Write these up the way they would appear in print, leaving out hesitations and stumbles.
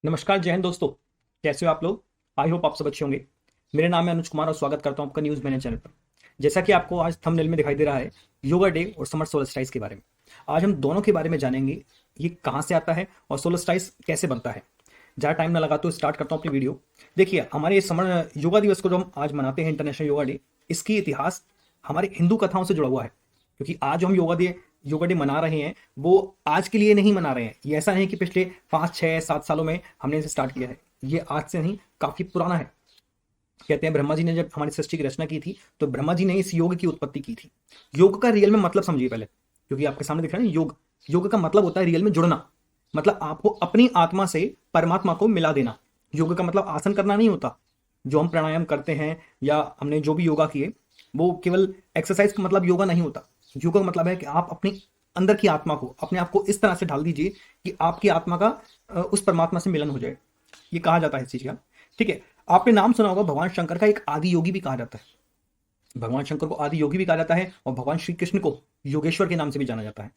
नमस्कार, जय हिंद दोस्तों। कैसे हो आप लोग? आई होप आप सब अच्छे होंगे। मेरा नाम है अनुज कुमार और स्वागत करता हूं आपका न्यूज़ मैंने चैनल पर। जैसा कि आपको आज थंबनेल में दिखाई दे रहा है, योगा डे और समर सोलस्टाइस के बारे में आज हम दोनों के बारे में जानेंगे। ये कहाँ से आता है और सोलस्टाइस कैसे बनता है। ज़्यादा टाइम ना लगाते हुए स्टार्ट करता हूँ अपनी वीडियो। देखिए, हमारे समर योगा दिवस को जो हम आज मनाते हैं, इंटरनेशनल योगा डे, इसकी इतिहास हमारे हिंदू कथाओं से जुड़ा हुआ है। क्योंकि आज जो हम योगा डे मना रहे हैं, वो आज के लिए नहीं मना रहे हैं। ये ऐसा नहीं कि पिछले 5 6 7 सालों में हमने इसे स्टार्ट किया है। ये आज से नहीं, काफी पुराना है। कहते हैं ब्रह्मा जी ने जब हमारी सृष्टि की रचना की थी, तो ब्रह्मा जी ने इस योग की उत्पत्ति की थी। योग का रियल में मतलब समझिए पहले, क्योंकि आपके सामने दिख रहा है ना योग। योग का मतलब होता है रियल में जुड़ना। मतलब आपको अपनी आत्मा से परमात्मा को मिला देना। योग का मतलब आसन करना नहीं होता। जो हम प्राणायाम करते हैं या हमने जो भी योगा किए, वो केवल एक्सरसाइज का मतलब योगा नहीं होता। योगा का मतलब है कि आप अपनी अंदर की आत्मा को, अपने आप को इस तरह से ढाल दीजिए कि आपकी आत्मा का उस परमात्मा से मिलन हो जाए। ये कहा जाता है इस चीज का। ठीक है। आपने नाम सुना होगा, भगवान शंकर का एक आदि योगी भी कहा जाता है। भगवान शंकर को आदि योगी भी कहा जाता है और भगवान श्री कृष्ण को योगेश्वर के नाम से भी जाना जाता है।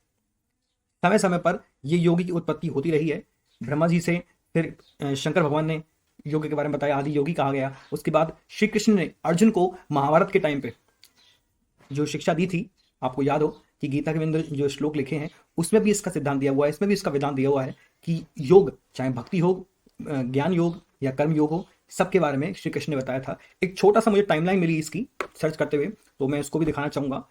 समय समय पर ये योग की उत्पत्ति होती रही है। ब्रह्मा जी से फिर शंकर भगवान ने योग के बारे में बताया, आदि योगी कहा गया। उसके बाद श्री कृष्ण ने अर्जुन को महाभारत के टाइम पे जो शिक्षा दी थी, आपको याद हो कि गीता के अंदर जो श्लोक लिखे हैं, उसमें भी इसका सिद्धांत दिया हुआ है, इसमें भी इसका विधान दिया हुआ है कि योग, चाहे भक्ति योग, ज्ञान योग या कर्म योग हो, सबके बारे में श्री कृष्ण ने बताया था। एक छोटा सा मुझे टाइमलाइन मिली इसकी सर्च करते हुए, तो मैं इसको भी दिखाना चाहूंगा।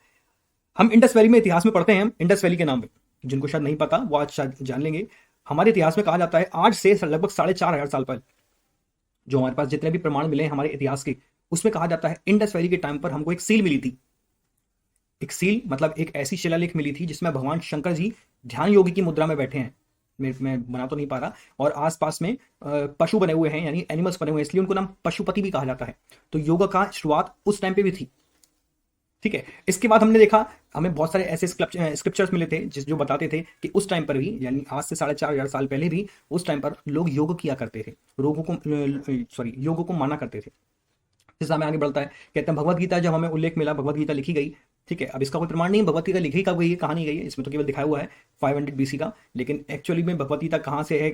हम इंडस वैली में इतिहास में पढ़ते हैं, हम इंडस वैली के नाम पे, जिनको शायद नहीं पता वो आज शायद जान लेंगे। हमारे इतिहास में कहा जाता है आज से लगभग 4,500 साल पहले जो हमारे पास जितने भी प्रमाण मिले हैं हमारे इतिहास के, उसमें कहा जाता है इंडस वैली के टाइम पर हमको एक सील मिली थी। एक सील मतलब एक ऐसी शिलालेख मिली थी जिसमें भगवान शंकर जी ध्यान योगी की मुद्रा में बैठे हैं। मैं बना तो नहीं पा रहा। और आसपास में पशु बने हुए हैं, यानी एनिमल्स बने हुए हैं, इसलिए उनको नाम पशुपति भी कहा जाता है। तो योगा का शुरुआत उस टाइम पे भी थी। ठीक है। इसके बाद हमने देखा, हमें बहुत सारे ऐसे स्क्रिप्चर्स मिले थे जिस जो बताते थे कि उस टाइम पर भी, यानी आज से 4,500 साल पहले भी, उस टाइम पर लोग योग किया करते थे। रोगों को सॉरी योग को माना करते थे। जैसा हमें आगे बढ़ता है, कहते हैं भगवत गीता जब हमें उल्लेख मिला, भगवत गीता लिखी गई। ठीक है। अब इसका कोई प्रमाण नहीं भगवत गीता लिखी कब गई है, कहाँ नहीं गई है, इसमें तो केवल दिखाया हुआ है 500 BC का। लेकिन एक्चुअली में भगवत गीता कहाँ से है?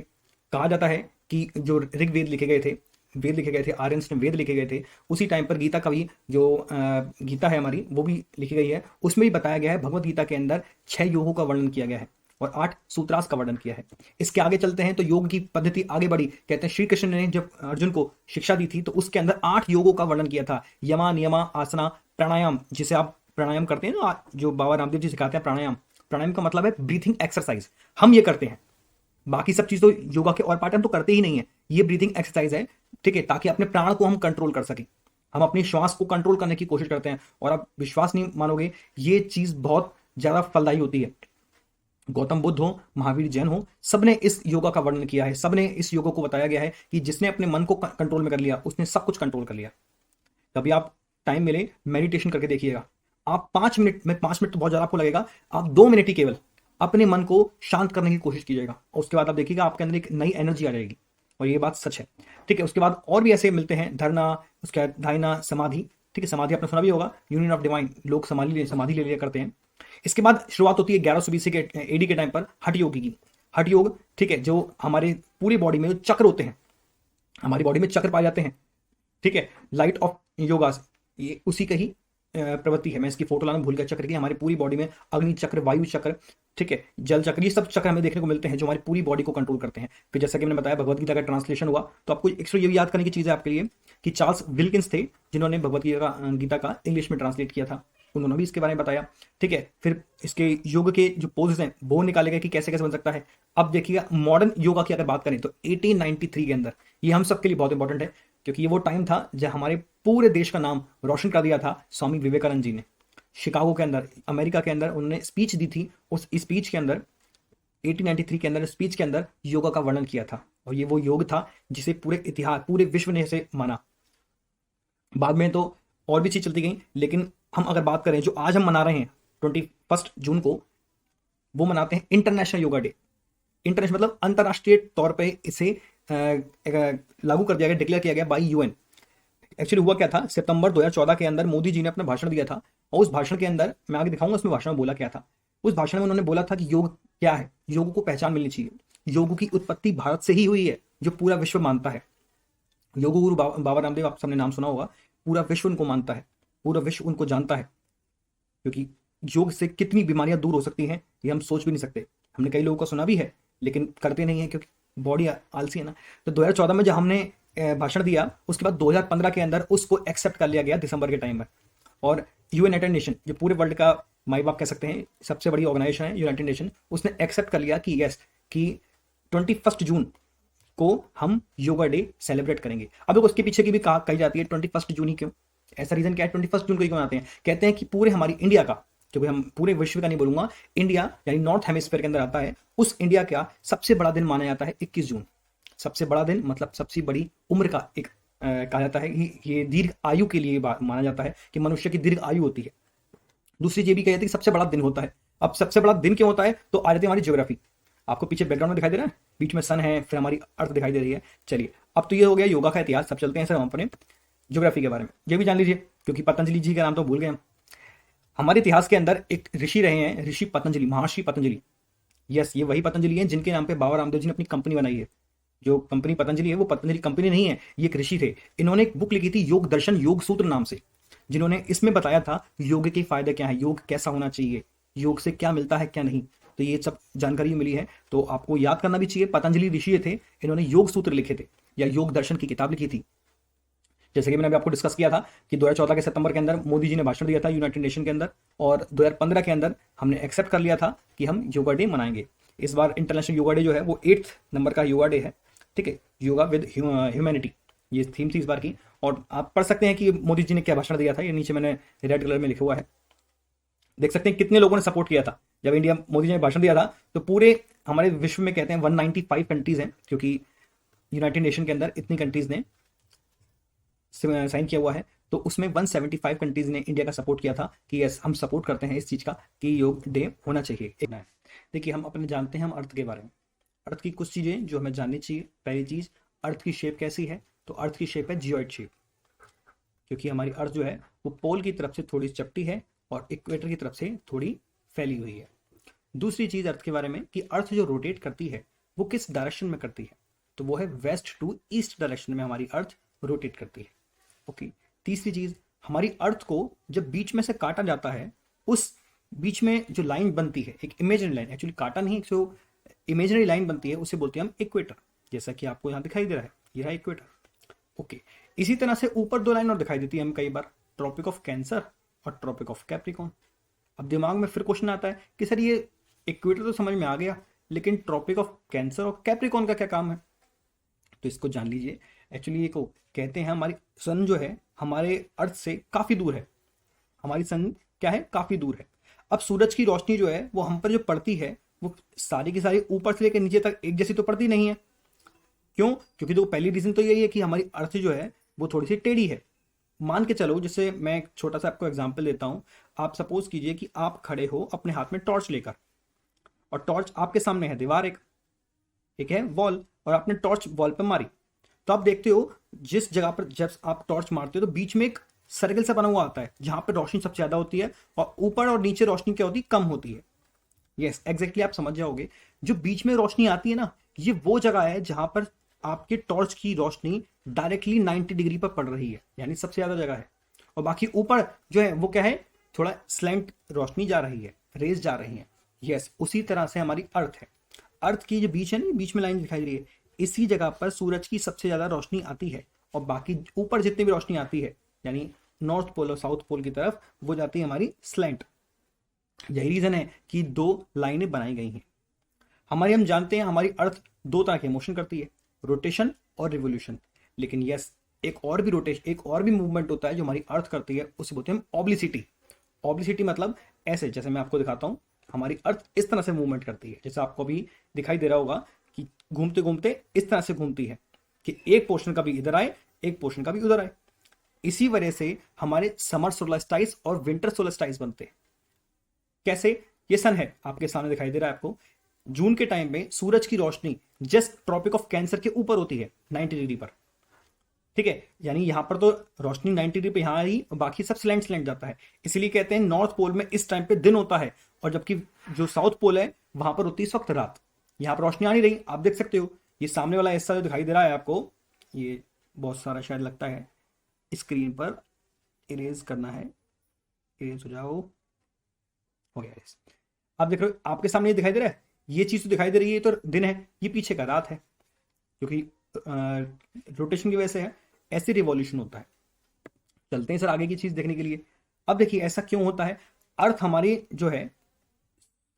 कहा जाता है कि जो ऋग्वेद लिखे गए थे, वेद लिखे गए थे, आर्यंस ने वेद लिखे गए थे, उसी टाइम पर गीता का भी जो गीता है हमारी, वो भी लिखी गई है। उसमें भी बताया गया है, भगवत गीता के अंदर 6 योगों का वर्णन किया गया है और 8 सूत्रास का वर्णन किया है। इसके आगे चलते हैं तो योग की पद्धति आगे बढ़ी। कहते हैं श्री कृष्ण ने जब अर्जुन को शिक्षा दी थी, तो उसके अंदर 8 योगों का वर्णन किया था। यमा, नियमा, आसना, प्राणायाम, जिसे आप प्राणायाम करते हैं ना, जो बाबा रामदेव जी सिखाते हैं प्राणायाम। प्राणायाम का मतलब है ब्रीथिंग एक्सरसाइज। हम ये करते हैं। बाकी सब चीज तो योगा के और पार्ट हम तो करते ही नहीं है। ये ब्रीथिंग एक्सरसाइज है। ठीक है। ताकि अपने प्राण को हम कंट्रोल कर सकें। हम अपनी श्वास को कंट्रोल करने की कोशिश करते हैं। और आप विश्वास नहीं मानोगे, ये चीज बहुत ज्यादा फलदायी होती है। गौतम बुद्ध हो, महावीर जैन हो, सबने इस योगा का वर्णन किया है। सबने इस योगा को बताया गया है कि जिसने अपने मन को कंट्रोल में कर लिया, उसने सब कुछ कंट्रोल कर लिया। कभी आप टाइम मिले, मेडिटेशन करके देखिएगा। आप 5 मिनट में, 5 मिनट तो बहुत ज्यादा आपको लगेगा, आप 2 मिनट ही केवल अपने मन को शांत करने की कोशिश कीजिएगा और उसके बाद आप देखिएगा आपके अंदर एक नई एनर्जी आ जाएगी। और ये बात सच है। ठीक है। उसके बाद और भी ऐसे मिलते हैं, धरना, उसके बाद धाइना, समाधि। ठीक है। समाधि आपने सुना भी होगा, यूनियन ऑफ डिवाइन, लोग समाधि ले लिया करते हैं। इसके बाद शुरुआत होती है 1100 BC के AD के टाइम पर हठ योगी की। हठ योग, ठीक है, जो हमारे पूरी बॉडी में जो चक्र होते हैं, हमारी बॉडी में चक्र पाए जाते हैं। ठीक है। लाइट ऑफ योगास, ये उसी का ही प्रवृत्ति है। मैं इसकी फोटो लाना भूल गया चक्र की। हमारी पूरी बॉडी में अग्नि चक्र, वायु चक्र, ठीक है, जल चक्र, ये सब चक्र हमें देखने को मिलते हैं जो हमारी पूरी बॉडी को कंट्रोल करते हैं। फिर जैसा कि मैंने बताया, भगवत गीता का ट्रांसलेशन हुआ, तो आपको एक्चुअली ये भी याद करने की चीज़ है आपके लिए कि चार्ल्स विल्किंस थे जिन्होंने भगवत गीता का इंग्लिश में ट्रांसलेट किया था। उन्होंने भी इसके बारे में बताया। ठीक है। फिर इसके योग के जो पोजेस हैं वो निकाले गए कि कैसे कैसे बन सकता है। अब देखिएगा मॉडर्न योगा की अगर बात करें तो 1893 के अंदर, ये हम सबके लिए बहुत इंपॉर्टेंट है क्योंकि ये वो टाइम था जब हमारे पूरे देश का नाम रोशन कर दिया था स्वामी विवेकानंद जी ने। शिकागो के अंदर, अमेरिका के अंदर उन्होंने स्पीच दी थी। उस स्पीच के अंदर 1893 के अंदर, स्पीच के अंदर योगा का वर्णन किया था। और ये वो योग था जिसे पूरे इतिहास, पूरे विश्व ने इसे माना। बाद में तो और भी चीज चलती गई, लेकिन हम अगर बात करें जो आज हम मना रहे हैं 21 जून को, वो मनाते हैं इंटरनेशनल योगा डे। इंटरनेशनल मतलब अंतर्राष्ट्रीय तौर पे इसे लागू कर दिया गया, डिक्लेयर किया गया बाई UN। एक्चुअली हुआ क्या था, सितंबर 2014 के अंदर मोदी जी ने अपना भाषण दिया था और उस भाषण के अंदर, मैं आगे दिखाऊंगा उसमें भाषण में बोला क्या था। उस भाषण में उन्होंने बोला था कि योग क्या है, योग को पहचान मिलनी चाहिए। योग की उत्पत्ति भारत से ही हुई है। जो पूरा विश्व मानता है। योग गुरु बाबा रामदेव, आप सबने नाम सुना होगा। पूरा विश्व उनको मानता है, पूरा विश्व उनको जानता है, क्योंकि योग से कितनी बीमारियां दूर हो सकती हैं ये हम सोच भी नहीं सकते। हमने कई लोगों को सुना भी है लेकिन करते नहीं है क्योंकि बॉडी आलसी है ना। तो 2014 में जब हमने भाषण दिया, उसके बाद 2015 के अंदर उसको एक्सेप्ट कर लिया गया दिसंबर के टाइम में। और यूनाइटेड नेशन, जो पूरे वर्ल्ड का माई बाप कह सकते हैं, सबसे बड़ी ऑर्गेनाइजेशन है यूनाइटेड नेशन, उसने एक्सेप्ट कर लिया कि यस, कि 21 जून को हम योगा डे सेलिब्रेट करेंगे। अब उसके पीछे की भी कही जाती है 21 जून ही क्यों, ऐसा रीजन क्या है 21 जून को ही क्यों आते हैं? कहते हैं कि पूरे हमारी इंडिया का, क्योंकि हम पूरे विश्व का नहीं बोलूंगा, इंडिया यानी नॉर्थ हेमिस्फीयर के अंदर आता है, उस इंडिया का सबसे बड़ा दिन माना जाता है 21 जून। सबसे बड़ा दिन मतलब सबसे बड़ी उम्र का एक कहा जाता है कि ये दीर्घ आयु के लिए माना जाता है कि मनुष्य की दीर्घ आयु होती है। दूसरी ये भी कही जाती है कि सबसे बड़ा दिन होता है। अब सबसे बड़ा दिन क्यों होता है? तो आ जाती है हमारी ज्योग्राफी। आपको पीछे बैकग्राउंड में दिखाई दे रहा है, बीच में सन है, फिर हमारी अर्थ दिखाई दे रही है। चलिए, अब तो ये हो गया योगा का इतिहास। सब चलते हैं सर हम अपने ज्योग्राफी के बारे में। ये भी जान लीजिए, क्योंकि पतंजलि जी का नाम तो भूल गए हम। हमारे इतिहास के अंदर एक ऋषि रहे हैं, ऋषि पतंजलि, महर्षि पतंजलि। यस, ये वही पतंजलि हैं जिनके नाम पे बाबा रामदेव जी ने अपनी कंपनी बनाई है। जो कंपनी पतंजलि है वो पतंजलि कंपनी नहीं है, ये एक ऋषि थे। इन्होंने एक बुक लिखी थी योग दर्शन योग सूत्र नाम से, जिन्होंने इसमें बताया था योग के फायदे क्या है, योग कैसा होना चाहिए, योग से क्या मिलता है क्या नहीं। तो ये सब जानकारी मिली है, तो आपको याद करना भी चाहिए। पतंजलि ऋषि थे, इन्होंने योग सूत्र लिखे थे या योग दर्शन की किताब लिखी थी। जैसे कि मैंने अभी आपको डिस्कस किया था कि 2014 के सितंबर के अंदर मोदी जी ने भाषण दिया था यूनाइटेड नेशन के अंदर, और 2015 के अंदर हमने एक्सेप्ट कर लिया था कि हम योगा डे मनाएंगे। इस बार इंटरनेशनल योगा डे जो है वो 8th नंबर का योगा डे है। ठीक है, योगा विद ह्यूमैनिटी, ये थीम थी इस बार की। और आप पढ़ सकते हैं कि मोदी जी ने क्या भाषण दिया था, ये नीचे मैंने रेड कलर में लिखा हुआ है। देख सकते हैं कितने लोगों ने सपोर्ट किया था जब इंडिया मोदी जी ने भाषण दिया था। तो पूरे हमारे विश्व में कहते हैं 195 कंट्रीज हैं, क्योंकि यूनाइटेड नेशन के अंदर इतनी कंट्रीज ने साइन किया हुआ है। तो उसमें 175 कंट्रीज ने इंडिया का सपोर्ट किया था कि यस, हम सपोर्ट करते हैं इस चीज का कि योग डे होना चाहिए। देखिए, हम अपने जानते हैं हम अर्थ के बारे में, अर्थ की कुछ चीजें जो हमें जाननी चाहिए। पहली चीज, अर्थ की शेप कैसी है? तो अर्थ की शेप है जियोइड शेप, क्योंकि हमारी अर्थ जो है वो पोल की तरफ से थोड़ी चपटी है और इक्वेटर की तरफ से थोड़ी फैली हुई है। दूसरी चीज अर्थ के बारे में कि अर्थ जो रोटेट करती है वो किस डायरेक्शन में करती है? तो वो है वेस्ट टू ईस्ट डायरेक्शन में हमारी अर्थ रोटेट करती है। ओके। तीसरी चीज, हमारी अर्थ को जब बीच में से काटा जाता है, उस बीच में जो लाइन बनती है, एक इमेजिनरी लाइन, एक्चुअली काटा नहीं, जो इमेजिनरी लाइन बनती है उसे बोलते हैं हम इक्वेटर, जैसा कि आपको यहाँ दिखाई दे रहा है, ये रहा इक्वेटर। ओके। इसी तरह से ऊपर दो लाइन और दिखाई देती है हमें कई बार, ट्रॉपिक ऑफ कैंसर और ट्रॉपिक ऑफ कैप्रिकॉन। अब दिमाग में फिर क्वेश्चन आता है कि सर ये इक्वेटर तो समझ में आ गया, लेकिन ट्रॉपिक ऑफ कैंसर और कैप्रिकॉन का क्या काम है? तो इसको जान लीजिए। एक्चुअली ये को कहते हैं हमारी सन जो है हमारे अर्थ से काफी दूर है। हमारी सन क्या है? काफी दूर है। अब सूरज की रोशनी जो है वो हम पर जो पड़ती है वो सारी की सारी ऊपर से लेकर नीचे तक एक जैसी तो पड़ती नहीं है। क्यों? क्योंकि तो पहली रीजन तो यही है कि हमारी अर्थ जो है वो थोड़ी सी टेढ़ी है। मान के चलो, जैसे मैं एक छोटा सा आपको एग्जांपल देता हूं। आप सपोज कीजिए कि आप खड़े हो अपने हाथ में टॉर्च लेकर, और टॉर्च आपके सामने है दीवार, एक है वॉल, और आपने टॉर्च वॉल पे मारी। तो आप देखते हो जिस जगह पर जब आप टॉर्च मारते हो तो बीच में एक सर्कल सा बना हुआ आता है जहां पर रोशनी सबसे ज्यादा होती है, और ऊपर और नीचे रोशनी क्या होती है? कम होती है। यस, एग्जैक्टली आप समझ जाओगे। जो बीच में रोशनी आती है ना, ये वो जगह है जहां पर आपके टॉर्च की रोशनी डायरेक्टली 90 डिग्री पर पड़ रही है, यानी सबसे ज्यादा जगह है। और बाकी ऊपर जो है वो क्या है? थोड़ा स्लैंट रोशनी जा रही है, रेज जा रही है। यस, उसी तरह से हमारी अर्थ है। अर्थ की जो बीच है ना, बीच में लाइन दिखाई दे रही है, इसी जगह पर सूरज की सबसे ज्यादा रोशनी आती है, और बाकी ऊपर जितनी भी रोशनी आती है यानी नॉर्थ पोल और साउथ पोल की तरफ, वो जाती है हमारी स्लैंट। यही रीजन है कि दो लाइनें बनाई गई हैं हमारी। हम जानते हैं हमारी अर्थ दो तरह के मोशन करती है, रोटेशन और रिवोल्यूशन। लेकिन यस, एक और भी रोटेशन, एक और भी मूवमेंट होता है जो हमारी अर्थ करती है, उसे बोलते हैं हम ऑब्लिसिटी। ऑब्लिसिटी मतलब ऐसे, जैसे मैं आपको दिखाता हूं, हमारी अर्थ इस तरह से मूवमेंट करती है, जैसे आपको अभी दिखाई दे रहा होगा कि घूमते घूमते इस तरह से घूमती है कि एक पोर्शन का भी इधर आए, एक पोर्शन का भी उधर आए। इसी वजह से हमारे समर सोलस्टाइस और विंटर सोलस्टाइस बनते हैं। कैसे? ये सन है आपके सामने दिखाई दे रहा है आपको। जून के टाइम में सूरज की रोशनी जस्ट ट्रॉपिक ऑफ कैंसर के ऊपर होती है 90 डिग्री पर। ठीक है, यानी यहां पर तो रोशनी 90 डिग्री पे यहां आई, बाकी सब स्लैंट जाता है। इसलिए कहते हैं नॉर्थ पोल में इस टाइम पे दिन होता है, और जबकि जो साउथ पोल है वहां पर होती है इस वक्त रात। यहां पर रोशनी आ नहीं रही, आप देख सकते हो। ये सामने वाला ऐसा जो दिखाई दे रहा है आपको, ये बहुत सारा शायद लगता है, स्क्रीन पर इरेज करना है, इरेज हो जाओ, हो गया इरेज। आप देख रहे हो आपके सामने ये दिखाई दे रहा है, ये चीज तो दिखाई दे रही है, ये तो दिन है, ये पीछे का रात है, क्योंकि रोटेशन की वजह से है, ऐसे रिवॉल्यूशन होता है। चलते हैं सर आगे की चीज देखने के लिए। अब देखिए ऐसा क्यों होता है, अर्थ हमारी जो है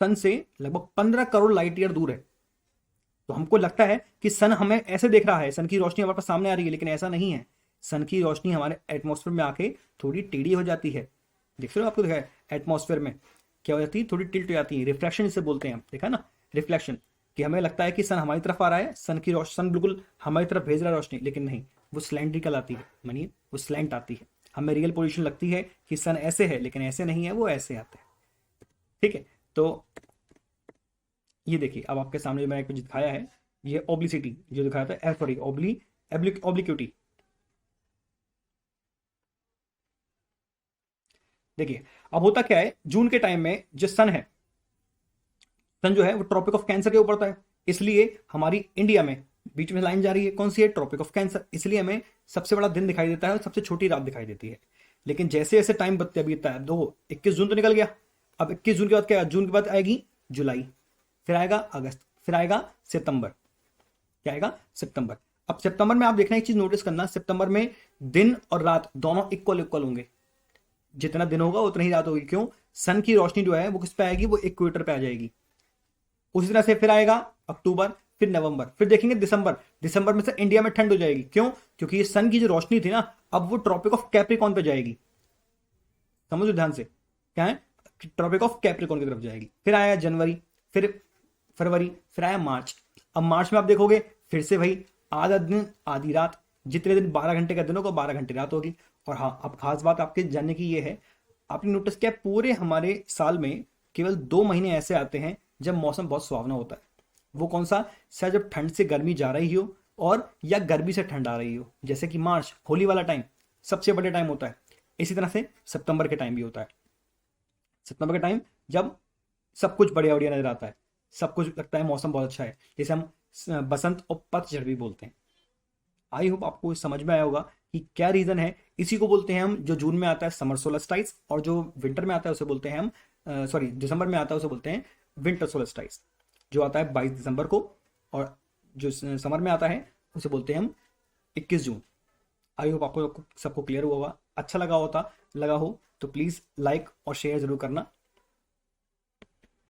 सन से लगभग 15 करोड़ लाइट ईयर दूर है, तो हमको लगता है कि सन हमें ऐसे देख रहा है, सन की रोशनी हमारे पास सामने आ रही है, लेकिन ऐसा नहीं है। सन की रोशनी हमारे एटमॉस्फेयर में आके थोड़ी टेढ़ी हो जाती है। देख रहे हो आपको दिखा है एटमॉस्फेयर में क्या हो जाती है, थोड़ी टिल्ट हो जाती है, रिफ्लेक्शन इसे बोलते हैं हम, देखा ना रिफ्लेक्शन, कि हमें लगता है कि सन हमारी तरफ आ रहा है, सन बिल्कुल हमारी तरफ भेज रहा है रोशनी, लेकिन नहीं, वो स्लैंड्रिकल आती है, मानिए वो स्लैंट आती है। हमें रियल पोजिशन लगती है कि सन ऐसे है, लेकिन ऐसे नहीं है, वो ऐसे आता है। ठीक है, तो ये देखिए अब आपके सामने जो मैंने कुछ दिखाया है, ये ओब्लिसिटी जो दिखाया था, सॉरी ऑब्लिक्यूटी। देखिए अब होता क्या है, जून के टाइम में जो सन है, सन जो है वो ट्रॉपिक ऑफ कैंसर के ऊपर पड़ता है, इसलिए हमारी इंडिया में बीच में लाइन जा रही है, कौन सी है, ट्रॉपिक ऑफ कैंसर, इसलिए हमें सबसे बड़ा दिन दिखाई देता है और सबसे छोटी रात दिखाई देती है। लेकिन जैसे जैसे टाइम बीतता है, दो 21 जून तो निकल गया, अब 21 जून के बाद क्या, जून के बाद आएगी जुलाई, फिर आएगा अगस्त, फिर आएगा सितंबर, क्या आएगा, सितंबर। अब सितंबर में आप देखना एक चीज नोटिस करना, सितंबर में दिन और रात दोनों इक्वल इक्वल होंगे, जितना दिन होगा उतना ही रात होगी, क्यों, सन की रोशनी जो है वो किस पे आएगी, वो इक्वेटर पे आ जाएगी। उसी तरह से फिर आएगा अक्टूबर, फिर नवंबर, फिर देखेंगे दिसंबर, दिसंबर में से इंडिया में ठंड हो जाएगी, क्यों, क्योंकि ये सन की जो रोशनी थी ना, अब वो ट्रॉपिक ऑफ कैप्रिकॉन पे जाएगी, समझो ध्यान से, क्या है, ट्रॉपिक ऑफ कैप्रिकॉन की तरफ जाएगी। फिर आया जनवरी, फिर फरवरी, फिर आया मार्च। अब मार्च में आप देखोगे फिर से भाई आधा दिन आधी रात, जितने दिन 12 घंटे का दिन होगा 12 घंटे रात होगी। और हाँ, अब खास बात आपके जानने की ये है, आपने नोटिस किया पूरे हमारे साल में केवल 2 महीने ऐसे आते हैं जब मौसम बहुत सुहावना होता है। वो कौन सा, शायद जब ठंड से गर्मी जा रही हो और या गर्मी से ठंड आ रही हो, जैसे कि मार्च, होली वाला टाइम सबसे बड़े टाइम होता है। इसी तरह से सितंबर के टाइम भी होता है, सितंबर के टाइम जब सब कुछ बढ़िया बढ़िया नजर आता है, सब कुछ लगता है मौसम बहुत अच्छा है, जैसे हम बसंत और पतझड़ भी बोलते हैं। आई होप आपको समझ में आया होगा कि क्या रीजन है। इसी को बोलते हैं हम, जो जून में आता है समर सोलस्टाइस, और जो विंटर में आता है उसे बोलते हैं हम, सॉरी दिसंबर में आता है उसे बोलते हैं विंटर सोलस्टाइस, जो आता है 22 दिसंबर को, और जो समर में आता है उसे बोलते हैं हम 21 जून। आई होप आपको सबको क्लियर हुआ होगा, अच्छा लगा हो तो प्लीज़ लाइक और शेयर जरूर करना।